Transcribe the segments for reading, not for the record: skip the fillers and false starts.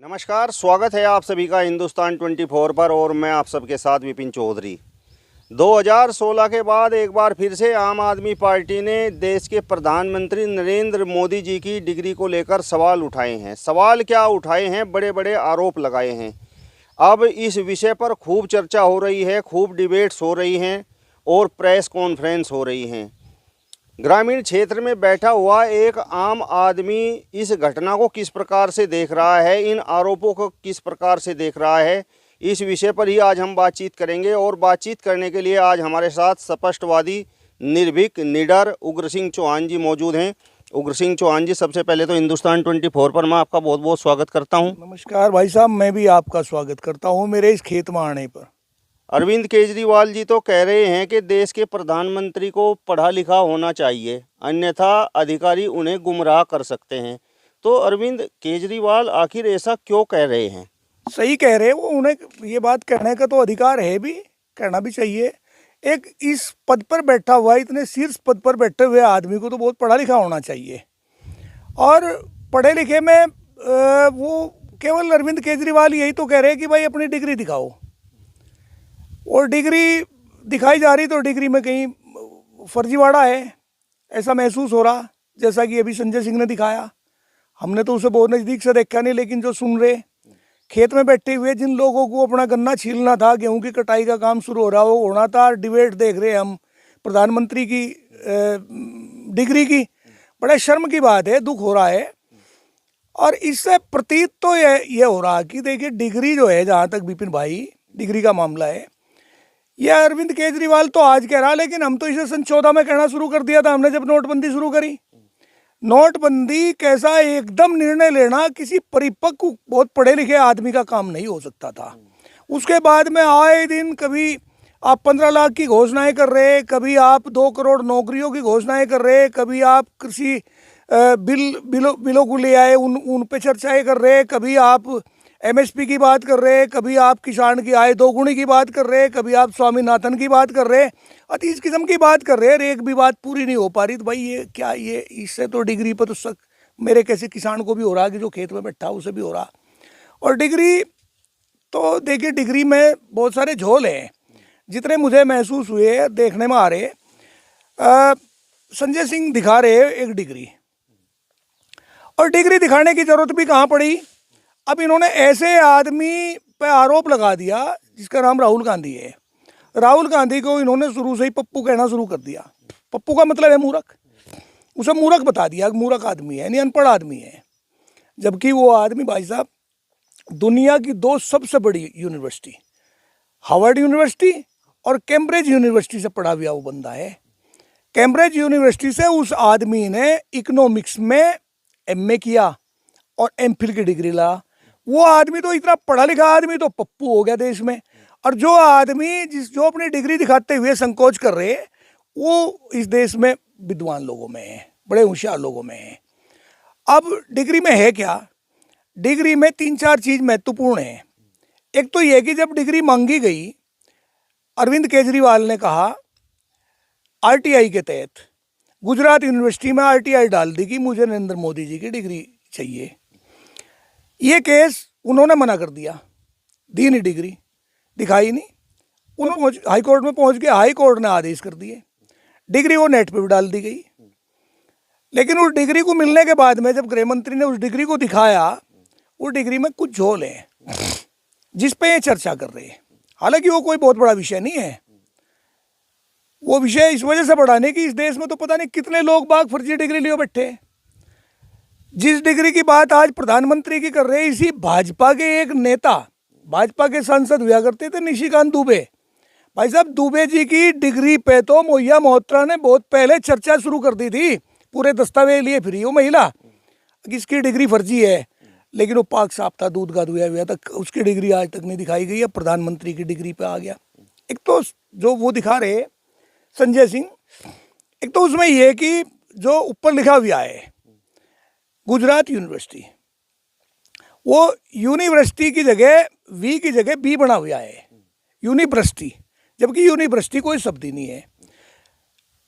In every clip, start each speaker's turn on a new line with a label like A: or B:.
A: नमस्कार, स्वागत है आप सभी का हिंदुस्तान 24 पर और मैं आप सबके साथ विपिन चौधरी। 2016 के बाद एक बार फिर से आम आदमी पार्टी ने देश के प्रधानमंत्री नरेंद्र मोदी जी की डिग्री को लेकर सवाल उठाए हैं। सवाल क्या उठाए हैं, बड़े बड़े आरोप लगाए हैं। अब इस विषय पर खूब चर्चा हो रही है, खूब डिबेट्स हो रही हैं और प्रेस कॉन्फ्रेंस हो रही हैं। ग्रामीण क्षेत्र में बैठा हुआ एक आम आदमी इस घटना को किस प्रकार से देख रहा है, इन आरोपों को किस प्रकार से देख रहा है, इस विषय पर ही आज हम बातचीत करेंगे। और बातचीत करने के लिए आज हमारे साथ स्पष्टवादी, निर्भीक, निडर उग्र सिंह चौहान जी मौजूद हैं। उग्र सिंह चौहान जी, सबसे पहले तो हिंदुस्तान 24 पर मैं आपका बहुत बहुत स्वागत करता हूं।
B: नमस्कार भाई साहब, मैं भी आपका स्वागत करता हूं मेरे इस खेत में आने पर।
A: अरविंद केजरीवाल जी तो कह रहे हैं कि देश के प्रधानमंत्री को पढ़ा लिखा होना चाहिए, अन्यथा अधिकारी उन्हें गुमराह कर सकते हैं। तो अरविंद केजरीवाल आखिर ऐसा क्यों कह रहे हैं?
B: सही कह रहे हैं वो, उन्हें ये बात कहने का तो अधिकार है भी, कहना भी चाहिए। एक इस पद पर बैठा हुआ, इतने शीर्ष पद पर बैठे हुए आदमी को तो बहुत पढ़ा लिखा होना चाहिए। और पढ़े लिखे में वो केवल अरविंद केजरीवाल यही तो कह रहे हैं कि भाई अपनी डिग्री दिखाओ, और डिग्री दिखाई जा रही तो डिग्री में कहीं फर्जीवाड़ा है ऐसा महसूस हो रहा। जैसा कि अभी संजय सिंह ने दिखाया, हमने तो उसे बहुत नज़दीक से देखा नहीं, लेकिन जो सुन रहे खेत में बैठे हुए जिन लोगों को अपना गन्ना छीलना था, गेहूं की कटाई का काम शुरू हो रहा हो होना था, डिबेट देख रहे हम प्रधानमंत्री की डिग्री की। बड़ा शर्म की बात है, दुख हो रहा है। और इससे प्रतीत तो ये हो रहा कि देखिए डिग्री जो है, जहाँ तक विपिन भाई डिग्री का मामला है, यह अरविंद केजरीवाल तो आज कह रहा, लेकिन हम तो इसे सन 14 में कहना शुरू कर दिया था हमने, जब नोटबंदी शुरू करी। नोटबंदी कैसा एकदम निर्णय लेना किसी परिपक्व बहुत पढ़े लिखे आदमी का काम नहीं हो सकता था। उसके बाद में आए दिन कभी आप 15 लाख की घोषणाएं कर रहे, कभी आप 2 करोड़ नौकरियों की घोषणाएं कर रहे, कभी आप कृषि बिलों को ले आए, उन पे चर्चाएं कर रहे, कभी आप एमएसपी की बात कर रहे, कभी आप किसान की आय दोगुनी की बात कर रहे, कभी आप स्वामीनाथन की बात कर रहे, अतीस किस्म की बात कर रहे, और एक भी बात पूरी नहीं हो पा रही। तो भाई ये क्या, ये इससे तो डिग्री पर तो मेरे कैसे किसान को भी हो रहा कि जो खेत में बैठा उसे भी हो रहा। और डिग्री तो देखिए, डिग्री में बहुत सारे झोल हैं, जितने मुझे महसूस हुए देखने में आ रहे। संजय सिंह दिखा रहे एक डिग्री, और डिग्री दिखाने की जरूरत भी कहाँ पड़ी। अब इन्होंने ऐसे आदमी पे आरोप लगा दिया जिसका नाम राहुल गांधी है। राहुल गांधी को इन्होंने शुरू से ही पप्पू कहना शुरू कर दिया। पप्पू का मतलब है मूर्ख, उसे मूर्ख बता दिया, मूर्ख आदमी है, यानी अनपढ़ आदमी है। जबकि वो आदमी भाई साहब दुनिया की 2 सबसे बड़ी यूनिवर्सिटी, हार्वर्ड यूनिवर्सिटी और कैम्ब्रिज यूनिवर्सिटी से पढ़ा हुआ वो बंदा है। कैम्ब्रिज यूनिवर्सिटी से उस आदमी ने इकोनॉमिक्स में एमए किया और एमफिल की डिग्री ला। वो आदमी तो इतना पढ़ा लिखा आदमी तो पप्पू हो गया देश में। और जो आदमी जो अपनी डिग्री दिखाते हुए संकोच कर रहे, वो इस देश में विद्वान लोगों में है, बड़े होशियार लोगों में है। अब डिग्री में है क्या? डिग्री में 3-4 चीज़ महत्वपूर्ण है। एक तो यह कि जब डिग्री मांगी गई, अरविंद केजरीवाल ने कहा आरटीआई के तहत गुजरात यूनिवर्सिटी में आरटीआई डाल दी कि मुझे नरेंद्र मोदी जी की डिग्री चाहिए। ये केस उन्होंने मना कर दिया, दी नहीं डिग्री, दिखाई नहीं। उन्होंने हाई कोर्ट में पहुंच गए, हाई कोर्ट ने आदेश कर दिए, डिग्री वो नेट पे भी डाल दी गई। लेकिन उस डिग्री को मिलने के बाद में जब गृह मंत्री ने उस डिग्री को दिखाया, उस डिग्री में कुछ झोल है जिस पे ये चर्चा कर रहे हैं। हालांकि वो कोई बहुत बड़ा विषय नहीं है। वो विषय इस वजह से बड़ा नहीं कि इस देश में तो पता नहीं कितने लोग बाग फर्जी डिग्री लिए बैठे। जिस डिग्री की बात आज प्रधानमंत्री की कर रहे हैं, इसी भाजपा के एक नेता, भाजपा के सांसद हुआ करते थे निशिकांत दुबे। भाई साहब दुबे जी की डिग्री पे तो मोहिया मोहत्रा ने बहुत पहले चर्चा शुरू कर दी थी, पूरे दस्तावेज लिए फिरी वो महिला, किसकी डिग्री फर्जी है। लेकिन वो पाक साफ था, दूध का दुया हुआ तक, उसकी डिग्री आज तक नहीं दिखाई गई है। प्रधानमंत्री की डिग्री पे आ गया। एक तो जो वो दिखा रहे संजय सिंह, एक तो उसमें यह कि जो ऊपर लिखा हुआ है गुजरात यूनिवर्सिटी, वो यूनिवर्सिटी की जगह वी की जगह बी बना हुआ है, यूनिवर्सिटी, जबकि यूनिवर्सिटी कोई शब्द ही नहीं है।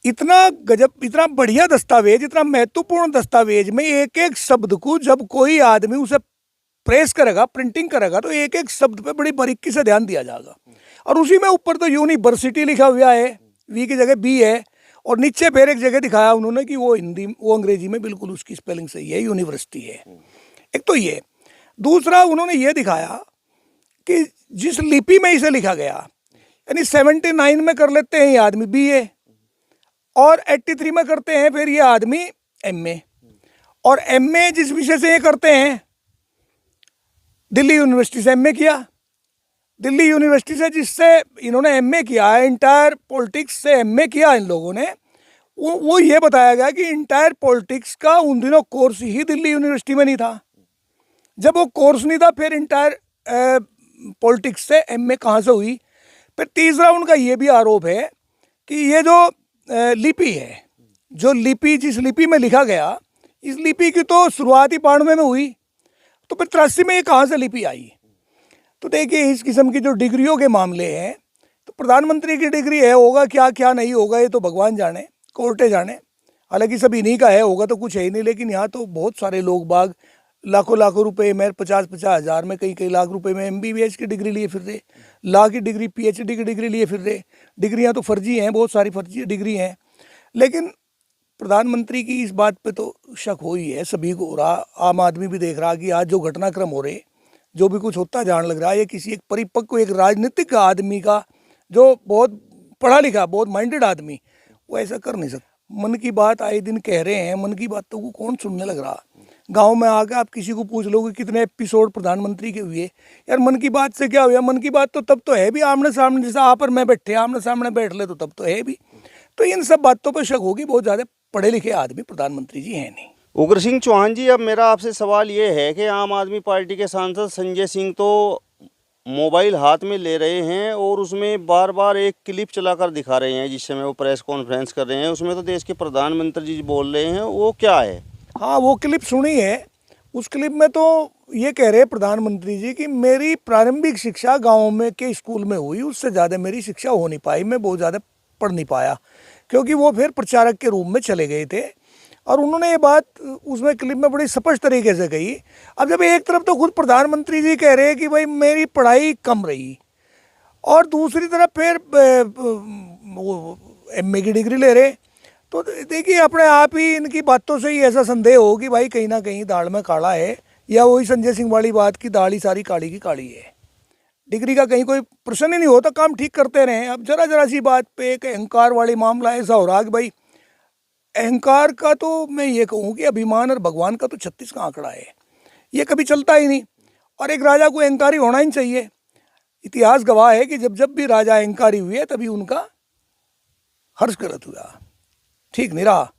B: इतना गजब, इतना बढ़िया दस्तावेज, इतना महत्वपूर्ण दस्तावेज में एक एक शब्द को जब कोई आदमी उसे प्रेस करेगा, प्रिंटिंग करेगा, तो एक एक शब्द पे बड़ी बारीकी से ध्यान दिया जाएगा। और उसी में ऊपर तो यूनिवर्सिटी लिखा हुआ है, वी की जगह बी है, और नीचे फिर एक जगह दिखाया उन्होंने कि वो हिंदी, वो अंग्रेजी में बिल्कुल उसकी स्पेलिंग सही है, यूनिवर्सिटी है। एक तो ये, दूसरा उन्होंने ये दिखाया कि जिस लिपि में इसे लिखा गया, यानी 79 में कर लेते हैं ये आदमी BA, और 83 में करते हैं फिर ये आदमी MA, और MA जिस विषय से ये करते हैं, दिल्ली यूनिवर्सिटी से MA किया, दिल्ली यूनिवर्सिटी से जिससे इन्होंने MA किया, इंटायर पॉलिटिक्स से MA किया इन लोगों ने, वो ये बताया गया कि इंटायर पॉलिटिक्स का उन दिनों कोर्स ही दिल्ली यूनिवर्सिटी में नहीं था। जब वो कोर्स नहीं था फिर इंटायर पॉलिटिक्स से MA कहाँ से हुई। फिर तीसरा उनका ये भी आरोप है कि ये जो लिपि है, जो लिपि, जिस लिपि में लिखा गया, इस लिपि की तो शुरुआत ही 92 में हुई, तो फिर 83 में ये कहाँ से लिपि आई। तो देखिए इस किस्म की जो डिग्रियों के मामले हैं, तो प्रधानमंत्री की डिग्री है, होगा क्या क्या नहीं होगा ये तो भगवान जाने, कोर्टे जाने। हालांकि सब इन्हीं का है, होगा तो कुछ है ही नहीं। लेकिन यहाँ तो बहुत सारे लोग बाग लाखों लाखों रुपए में, 50-50 हज़ार में, कई लाख रुपए में MBBS की डिग्री लिए फिर रहे, लॉ की डिग्री, PhD की डिग्री लिए फिर रहे। डिग्रियाँ तो फर्जी हैं, बहुत सारी फर्जी डिग्री हैं। लेकिन प्रधानमंत्री की इस बात पे तो शक हो ही है, सभी को हो रहा। आम आदमी भी देख रहा कि आज जो घटनाक्रम हो रहे, जो भी कुछ होता जान लग रहा है, ये किसी एक परिपक्व, एक राजनीतिक आदमी का, जो बहुत पढ़ा लिखा, बहुत माइंडेड आदमी, वो ऐसा कर नहीं सकता। मन की बात आए दिन कह रहे हैं, मन की बातों को कौन सुनने लग रहा। गांव में आके आप किसी को पूछ लोगे कितने एपिसोड प्रधानमंत्री के हुए, यार मन की बात से क्या हुआ। मन की बात तो तब तो है भी आमने सामने, जैसा आप और मैं बैठे आमने सामने बैठ ले, तो तब तो है भी। तो इन सब बातों पर शक होगी, बहुत ज़्यादा पढ़े लिखे आदमी प्रधानमंत्री जी हैं नहीं।
A: उग्र सिंह चौहान जी, अब मेरा आपसे सवाल ये है कि आम आदमी पार्टी के सांसद संजय सिंह तो मोबाइल हाथ में ले रहे हैं और उसमें बार बार एक क्लिप चलाकर दिखा रहे हैं, जिस समय वो प्रेस कॉन्फ्रेंस कर रहे हैं, उसमें तो देश के प्रधानमंत्री जी बोल रहे हैं, वो क्या है?
B: हाँ, वो क्लिप सुनी है। उस क्लिप में तो ये कह रहे हैं प्रधानमंत्री जी कि मेरी प्रारंभिक शिक्षा गाँव में के स्कूल में हुई, उससे ज़्यादा मेरी शिक्षा हो नहीं पाई, मैं बहुत ज़्यादा पढ़ नहीं पाया, क्योंकि वो फिर प्रचारक के रूप में चले गए थे। और उन्होंने ये बात उसमें क्लिप में बड़ी स्पष्ट तरीके से कही। अब जब एक तरफ तो खुद प्रधानमंत्री जी कह रहे हैं कि भाई मेरी पढ़ाई कम रही, और दूसरी तरफ फिर MA की डिग्री ले रहे, तो देखिए अपने आप ही इनकी बातों से ही ऐसा संदेह हो कि भाई कहीं ना कहीं दाढ़ में काला है, या वही संजय सिंह वाली बात की दाढ़ी सारी काली की काली है। डिग्री का कहीं कोई प्रश्न ही नहीं होता, काम ठीक करते रहें। अब जरा जरा सी बात पे एक अहंकार वाली मामला ऐसा हो रहा कि भाई अहंकार का तो मैं ये कहूँ कि अभिमान और भगवान का तो 36 का आंकड़ा है, ये कभी चलता ही नहीं। और एक राजा को अहंकारी होना ही चाहिए। इतिहास गवाह है कि जब जब भी राजा अहंकारी हुए तभी उनका हर्ष करत हुआ, ठीक नहीं रहा।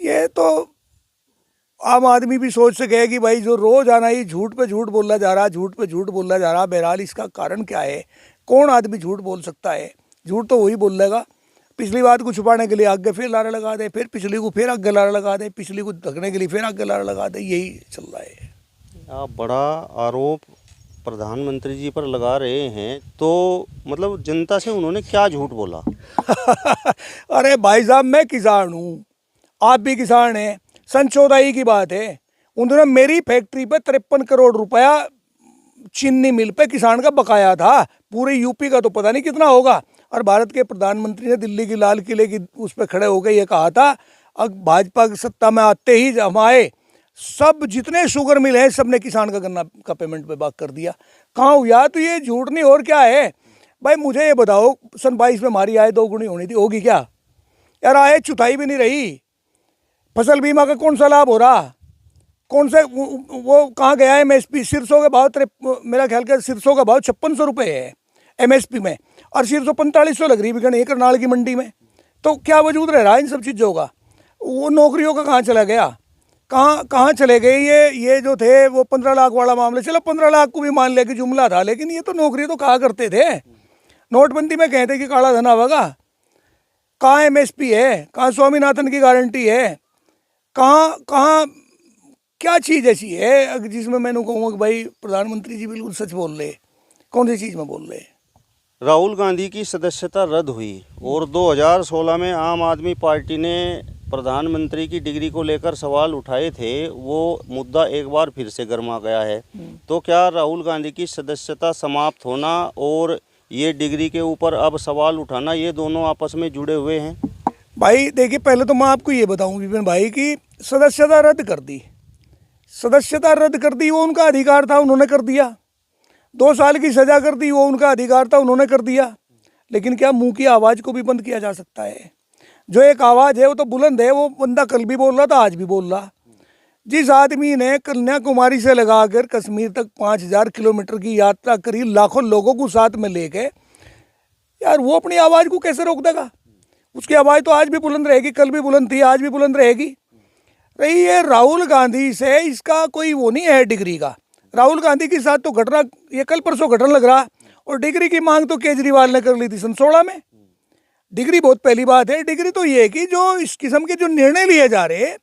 B: ये तो आम आदमी भी सोच सके कि भाई जो रोज आना ही झूठ पे झूठ बोला जा रहा, झूठ पे झूठ बोला जा रहा, बहरहाल इसका कारण क्या है, कौन आदमी झूठ बोल सकता है? झूठ तो वही बोल लेगा, पिछली बात को छुपाने के लिए आगे फिर लारा लगा दे, फिर पिछली को फिर आगे लारा लगा दे, पिछली को ढकने के लिए फिर आगे लारा लगा दे, यही चल रहा है।
A: आप बड़ा आरोप प्रधानमंत्री जी पर लगा रहे हैं, तो मतलब जनता से उन्होंने क्या झूठ बोला?
B: अरे भाई साहब, मैं किसान हूँ, आप भी किसान हैं। सन 14 की बात है, उन्होंने मेरी फैक्ट्री पे 53 करोड़ रुपया चीनी मिल पे किसान का बकाया था। पूरे यूपी का तो पता नहीं कितना होगा। और भारत के प्रधानमंत्री ने दिल्ली की लाल किले की उस पर खड़े होकर ये कहा था, अब भाजपा की सत्ता में आते ही हम आए, सब जितने शुगर मिल हैं सब ने किसान का गन्ना का पेमेंट पे बात कर दिया। कहाँ हुआ? तो ये झूठ नहीं और क्या है भाई? मुझे ये बताओ, सन 22 में हमारी आय 2 गुनी होनी थी, होगी क्या? यार आय चौथाई भी नहीं रही। फसल बीमा का कौन सा लाभ हो रहा? कौन से वो कहाँ गया है? MSP सिरसों के भाव मेरा ख्याल का सिरसों का भाव 5600 रुपये है MSP में, और सिरसों 4500 लग रही बिकने करनाल की मंडी में। तो क्या वजूद रह रहा है इन सब चीज़ों का? वो नौकरियों का कहाँ चला गया? कहाँ चले गए? ये जो थे वो 15 लाख वाला मामला, चलो 15 लाख को भी मान लिया कि जुमला था, लेकिन ये तो नौकरी तो कहा करते थे। नोटबंदी में कहते कि काला धन आवेगा। कहाँ MSP है? कहाँ स्वामीनाथन की गारंटी है? कहाँ क्या चीज़ ऐसी है जिसमें मैंने कहूँगा कि भाई प्रधानमंत्री जी बिल्कुल सच बोल रहे? कौन सी चीज़ में बोल रहे?
A: राहुल गांधी की सदस्यता रद्द हुई और 2016 में आम आदमी पार्टी ने प्रधानमंत्री की डिग्री को लेकर सवाल उठाए थे, वो मुद्दा एक बार फिर से गर्मा गया है। तो क्या राहुल गांधी की सदस्यता समाप्त होना और ये डिग्री के ऊपर अब सवाल उठाना, ये दोनों आपस में जुड़े हुए हैं?
B: भाई देखिए, पहले तो मैं आपको ये बताऊं विपिन भाई की सदस्यता रद्द कर दी, सदस्यता रद्द कर दी, वो उनका अधिकार था, उन्होंने कर दिया। 2 साल की सजा कर दी, वो उनका अधिकार था, उन्होंने कर दिया। लेकिन क्या मुंह की आवाज़ को भी बंद किया जा सकता है? जो एक आवाज़ है वो तो बुलंद है। वो बंदा कल भी बोल रहा था, आज भी बोल रहा। जिस आदमी ने कन्याकुमारी से लगाकर कश्मीर तक 5000 किलोमीटर की यात्रा करी, लाखों लोगों को साथ में लेके, यार वो अपनी आवाज़ को कैसे रोक देगा? उसकी आवाज़ तो आज भी बुलंद रहेगी, कल भी बुलंद थी, आज भी बुलंद रहेगी। रही है राहुल गांधी से, इसका कोई वो नहीं है डिग्री का। राहुल गांधी के साथ तो घटना ये कल परसों घटना लग रहा, और डिग्री की मांग तो केजरीवाल ने कर ली थी सन 16 में। डिग्री बहुत पहली बात है। डिग्री तो ये है कि जो इस किस्म के जो निर्णय लिए जा रहे हैं,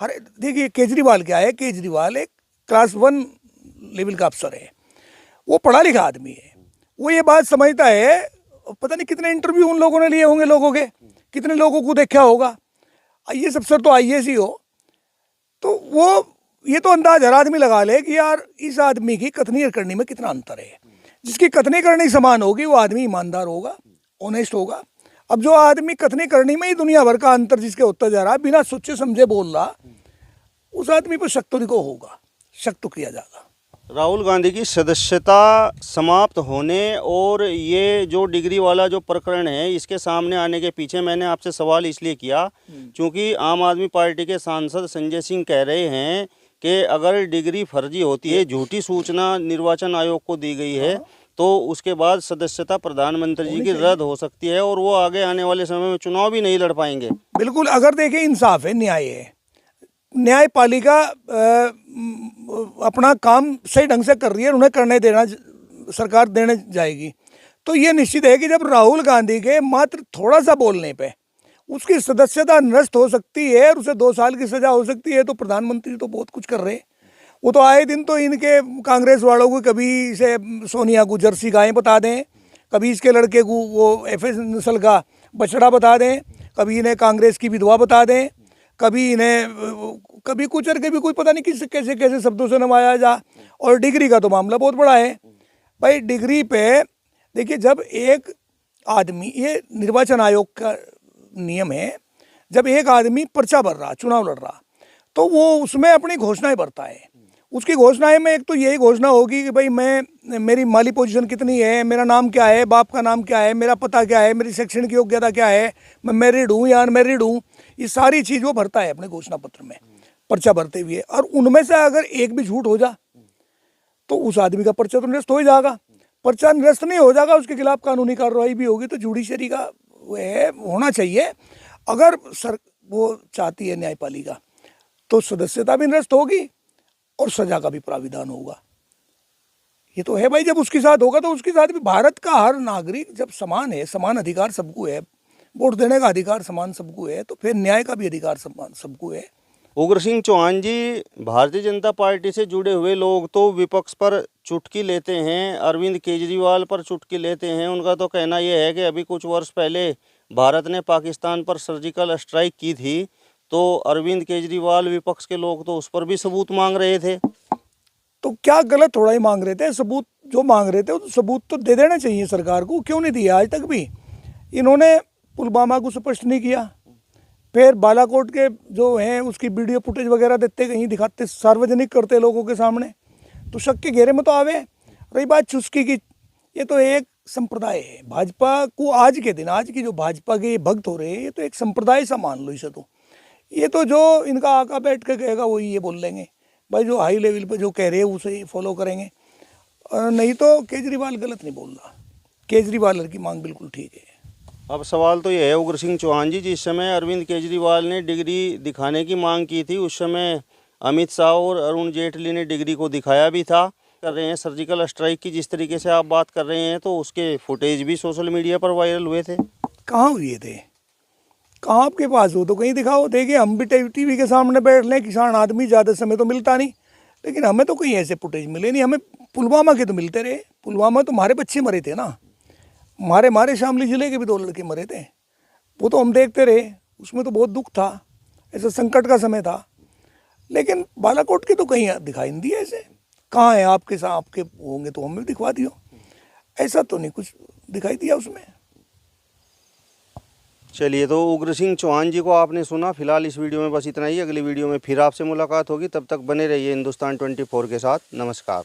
B: हर देखिए केजरीवाल क्या है, केजरीवाल एक क्लास 1 लेवल का अफसर है, वो पढ़ा लिखा आदमी है, वो ये बात समझता है। पता नहीं कितने इंटरव्यू उन लोगों ने लिए होंगे, लोगों के कितने लोगों को देखा होगा। IAS अफसर तो IAS ही हो, तो वो ये तो अंदाज हर आदमी लगा ले कि यार इस आदमी की कथनी और करनी में कितना अंतर है। जिसकी कथनी करनी समान होगी वो आदमी ईमानदार होगा, ऑनेस्ट होगा। अब जो आदमी कथनी करनी में ही दुनिया भर का अंतर जिसके होता जा रहा, बिना सोचे समझे बोल रहा, उस आदमी पर शक तो देखो होगा, शक तो किया जाएगा।
A: राहुल गांधी की सदस्यता समाप्त होने और ये जो डिग्री वाला जो प्रकरण है, इसके सामने आने के पीछे मैंने आपसे सवाल इसलिए किया क्योंकि आम आदमी पार्टी के सांसद संजय सिंह कह रहे हैं कि अगर डिग्री फर्जी होती है, झूठी सूचना निर्वाचन आयोग को दी गई है, तो उसके बाद सदस्यता प्रधानमंत्री जी की रद्द हो सकती है और वो आगे आने वाले समय में चुनाव भी नहीं लड़ पाएंगे।
B: बिल्कुल, अगर देखें इंसाफ है, न्याय है, न्यायपालिका अपना काम सही ढंग से कर रही है, उन्हें करने देना सरकार देने जाएगी। तो ये निश्चित है कि जब राहुल गांधी के मात्र थोड़ा सा बोलने पे उसकी सदस्यता नष्ट हो सकती है और उसे 2 साल की सजा हो सकती है, तो प्रधानमंत्री तो बहुत कुछ कर रहे हैं। वो तो आए दिन तो इनके कांग्रेस वालों को कभी से सोनिया को जर्सी गायें बता दें, कभी इसके लड़के को वो FS नस्ल का बछड़ा बता दें, कभी इन्हें कांग्रेस की विधवा बता दें, कभी इन्हें कभी कुछ और कभी कोई पता नहीं किस कैसे कैसे शब्दों से नवाया जा। और डिग्री का तो मामला बहुत बड़ा है भाई। डिग्री पे देखिए, जब एक आदमी, ये निर्वाचन आयोग का नियम है, जब एक आदमी पर्चा भर रहा, चुनाव लड़ रहा, तो वो उसमें अपनी घोषणाएं भरता है। उसकी घोषणाएं में एक तो यही घोषणा होगी कि भाई मेरी माली पोजीशन कितनी है, मेरा नाम क्या है, बाप का नाम क्या है, मेरा पता क्या है, मेरी शैक्षणिक योग्यता क्या है, मैं मैरिड हूँ या अनमैरिड हूँ, ये सारी चीज़ वो भरता है अपने घोषणा पत्र में पर्चा भरते हुए। और उनमें से अगर एक भी झूठ हो जा तो उस आदमी का पर्चा तो निरस्त हो ही जाएगा। पर्चा निरस्त नहीं हो जाएगा, उसके खिलाफ कानूनी कार्रवाई भी होगी। तो जुडिशरी का वह होना चाहिए। अगर वो चाहती है न्यायपालिका, तो सदस्यता भी निरस्त होगी और सजा का भी प्राविधान होगा। ये तो है भाई, जब उसके साथ होगा तो उसके साथ भी। भारत का हर नागरिक जब समान है, समान अधिकार सबको है, वोट देने का अधिकार समान सबको है, तो फिर न्याय का भी अधिकार समान सबको है।
A: उग्र सिंह चौहान जी, भारतीय जनता पार्टी से जुड़े हुए लोग तो विपक्ष पर चुटकी लेते हैं, अरविंद केजरीवाल पर चुटकी लेते हैं। उनका तो कहना यह है कि अभी कुछ वर्ष पहले भारत ने पाकिस्तान पर सर्जिकल स्ट्राइक की थी, तो अरविंद केजरीवाल, विपक्ष के लोग तो उस पर भी सबूत मांग रहे थे।
B: तो क्या गलत थोड़ा ही मांग रहे थे? सबूत जो मांग रहे थे, तो सबूत तो दे देना चाहिए सरकार को। क्यों नहीं दिया आज तक भी? इन्होंने पुलवामा को स्पष्ट नहीं किया, फिर बालाकोट के जो हैं उसकी वीडियो फुटेज वगैरह देते, कहीं दिखाते, सार्वजनिक करते लोगों के सामने, तो शक के घेरे में तो आवे। रही बात चुस्की की, ये तो एक संप्रदाय है भाजपा को। आज के दिन, आज की जो भाजपा के भक्त हो रहे हैं, ये तो एक संप्रदाय सा मान लो इसे। तो ये तो जो इनका आका बैठ के कहेगा वही ये बोल लेंगे भाई, जो हाई लेवल पे जो कह रहे हैं उसे ही फॉलो करेंगे। नहीं तो केजरीवाल गलत नहीं बोल रहा, केजरीवाल की मांग बिल्कुल ठीक है।
A: अब सवाल तो ये है उग्र सिंह चौहान जी, जिस समय अरविंद केजरीवाल ने डिग्री दिखाने की मांग की थी, उस समय अमित शाह और अरुण जेटली ने डिग्री को दिखाया भी था। कर रहे हैं सर्जिकल स्ट्राइक की, जिस तरीके से आप बात कर रहे हैं, तो उसके फुटेज भी सोशल मीडिया पर वायरल हुए थे।
B: कहाँ हुए थे? कहाँ आपके पास हो तो कहीं दिखाओ। देखिए, हम भी टीवी के सामने बैठ लें, किसान आदमी, ज़्यादा समय तो मिलता नहीं, लेकिन हमें तो कहीं ऐसे फुटेज मिले नहीं। हमें पुलवामा के तो मिलते रहे। पुलवामा तो हमारे बच्चे मरे थे ना, हमारे शामली ज़िले के भी 2 लड़के मरे थे, वो तो हम देखते रहे। उसमें तो बहुत दुख था। ऐसा संकट का समय था, लेकिन बालाकोट के तो कहीं दिखाई नहीं दिए ऐसे। कहाँ है आपके साथ, आपके होंगे तो हमें दिखवा दियो, ऐसा तो नहीं कुछ दिखाई दिया उसमें।
A: चलिए, तो उग्र सिंह चौहान जी को आपने सुना। फिलहाल इस वीडियो में बस इतना ही। अगली वीडियो में फिर आपसे मुलाकात होगी, तब तक बने रहिए हिंदुस्तान 24 के साथ। नमस्कार।